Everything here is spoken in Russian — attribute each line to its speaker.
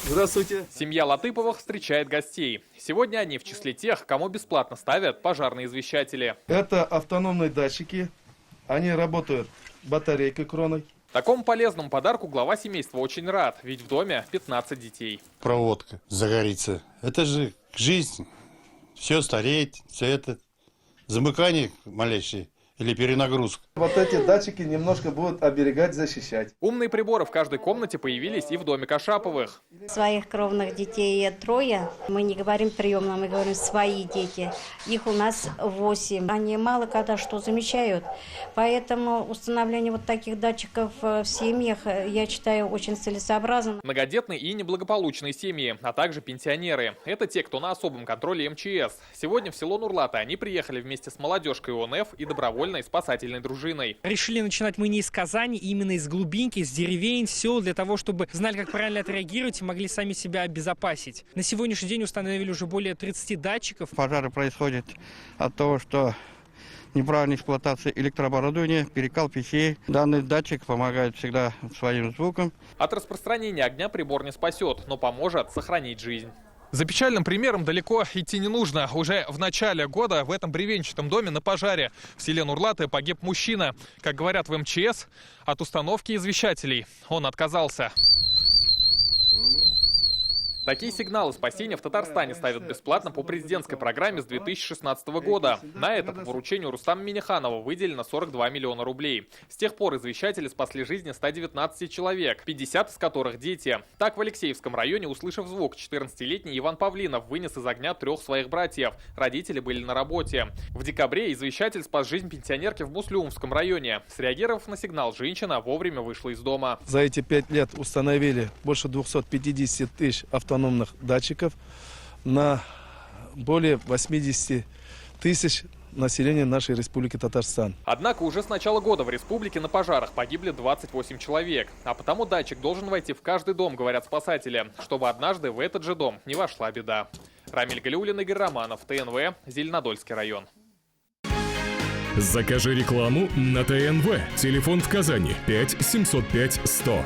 Speaker 1: Здравствуйте.
Speaker 2: Семья Латыповых встречает гостей. Сегодня они в числе тех, кому бесплатно ставят пожарные извещатели.
Speaker 1: Это автономные датчики. Они работают батарейкой кроной.
Speaker 2: Такому полезному подарку глава семейства очень рад, ведь в доме 15 детей.
Speaker 3: Проводка загорится. Это же жизнь. Все стареет, все это. Замыкание малейшее или перенагрузка.
Speaker 1: Вот эти датчики немножко будут оберегать, защищать.
Speaker 2: Умные приборы в каждой комнате появились и в доме Кашаповых.
Speaker 4: Своих кровных детей 3. Мы не говорим приемно, мы говорим свои дети. Их у нас 8. Они мало когда что замечают. Поэтому установление вот таких датчиков в семьях, я считаю, очень целесообразно.
Speaker 2: Многодетные и неблагополучные семьи, а также пенсионеры. Это те, кто на особом контроле МЧС. Сегодня в село Нурлаты они приехали вместе с молодежкой ОНФ и добровольной спасательной дружиной.
Speaker 5: Решили начинать мы не из Казани, именно из глубинки, из деревень, сел, для того, чтобы знали, как правильно отреагировать и могли сами себя обезопасить. На сегодняшний день установили уже более 30 датчиков.
Speaker 6: Пожары происходят от того, что неправильная эксплуатация электрооборудования, перекал печей. Данный датчик помогает всегда своим звуком.
Speaker 2: От распространения огня прибор не спасет, но поможет сохранить жизнь.
Speaker 7: За печальным примером далеко идти не нужно. Уже в начале года в этом бревенчатом доме на пожаре в селе Нурлаты погиб мужчина. Как говорят в МЧС, от установки извещателей он отказался.
Speaker 2: Такие сигналы спасения в Татарстане ставят бесплатно по президентской программе с 2016 года. На это по поручению Рустама Минниханова выделено 42 миллиона рублей. С тех пор извещатели спасли жизни 119 человек, 50 из которых дети. Так в Алексеевском районе, услышав звук, 14-летний Иван Павлинов вынес из огня 3 своих братьев. Родители были на работе. В декабре извещатель спас жизнь пенсионерки в Муслюмовском районе. Среагировав на сигнал, женщина вовремя вышла из дома.
Speaker 1: За эти 5 лет установили больше 250 тысяч автономных датчиков на более 80 тысяч населения нашей республики Татарстан.
Speaker 2: Однако уже с начала года в республике на пожарах погибли 28 человек. А потому датчик должен войти в каждый дом, говорят спасатели, чтобы однажды в этот же дом не вошла беда. Рамиль Галиуллин, Игорь Романов, ТНВ, Зеленодольский район.
Speaker 8: Закажи рекламу на ТНВ. Телефон в Казани 5 705 100.